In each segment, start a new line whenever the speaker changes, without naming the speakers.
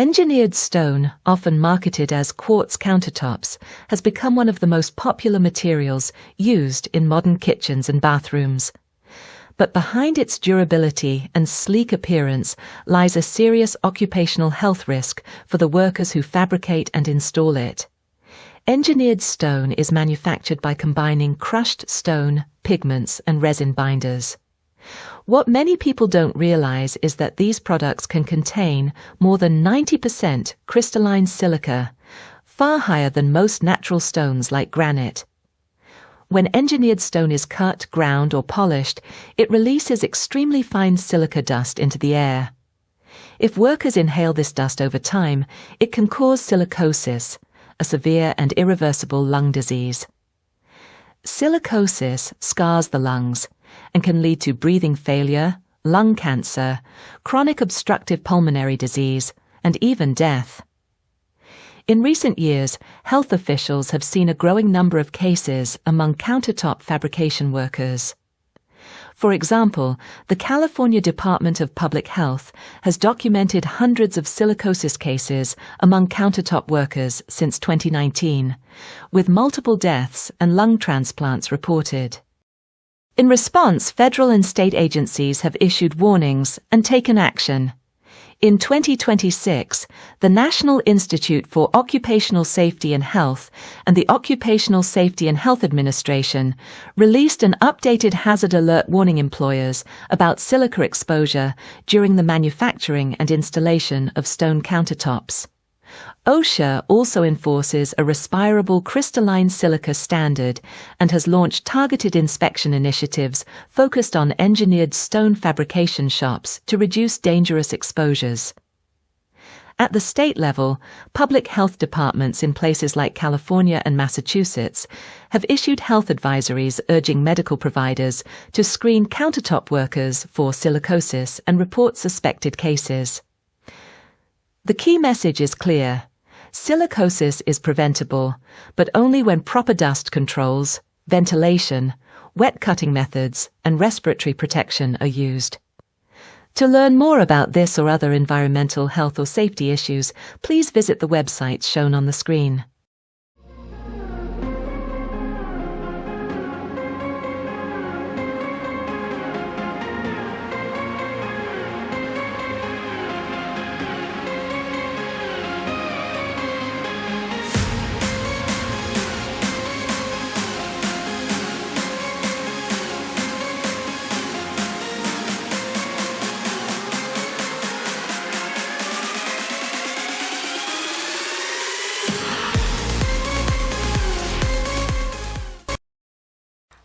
Engineered stone, often marketed as quartz countertops, has become one of the most popular materials used in modern kitchens and bathrooms. But behind its durability and sleek appearance lies a serious occupational health risk for the workers who fabricate and install it. Engineered stone is manufactured by combining crushed stone, pigments, and resin binders. What many people don't realize is that these products can contain more than 90% crystalline silica, far higher than most natural stones like granite. When engineered stone is cut, ground, or polished, it releases extremely fine silica dust into the air. If workers inhale this dust over time, it can cause silicosis, a severe and irreversible lung disease. Silicosis scars the lungs and can lead to breathing failure, lung cancer, chronic obstructive pulmonary disease, and even death. In recent years, health officials have seen a growing number of cases among countertop fabrication workers. For example, the California Department of Public Health has documented hundreds of silicosis cases among countertop workers since 2019, with multiple deaths and lung transplants reported. In response, federal and state agencies have issued warnings and taken action. In 2026, the National Institute for Occupational Safety and Health and the Occupational Safety and Health Administration released an updated hazard alert warning employers about silica exposure during the manufacturing and installation of stone countertops. OSHA also enforces a respirable crystalline silica standard and has launched targeted inspection initiatives focused on engineered stone fabrication shops to reduce dangerous exposures. At the state level, public health departments in places like California and Massachusetts have issued health advisories urging medical providers to screen countertop workers for silicosis and report suspected cases. The key message is clear. Silicosis is preventable, but only when proper dust controls, ventilation, wet cutting methods, and respiratory protection are used. To learn more about this or other environmental health or safety issues, please visit the websites shown on the screen.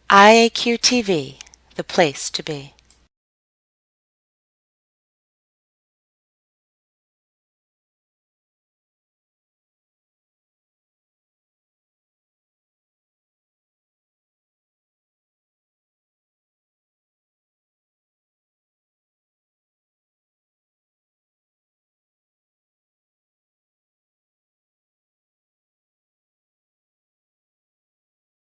IAQ TV, the place to be.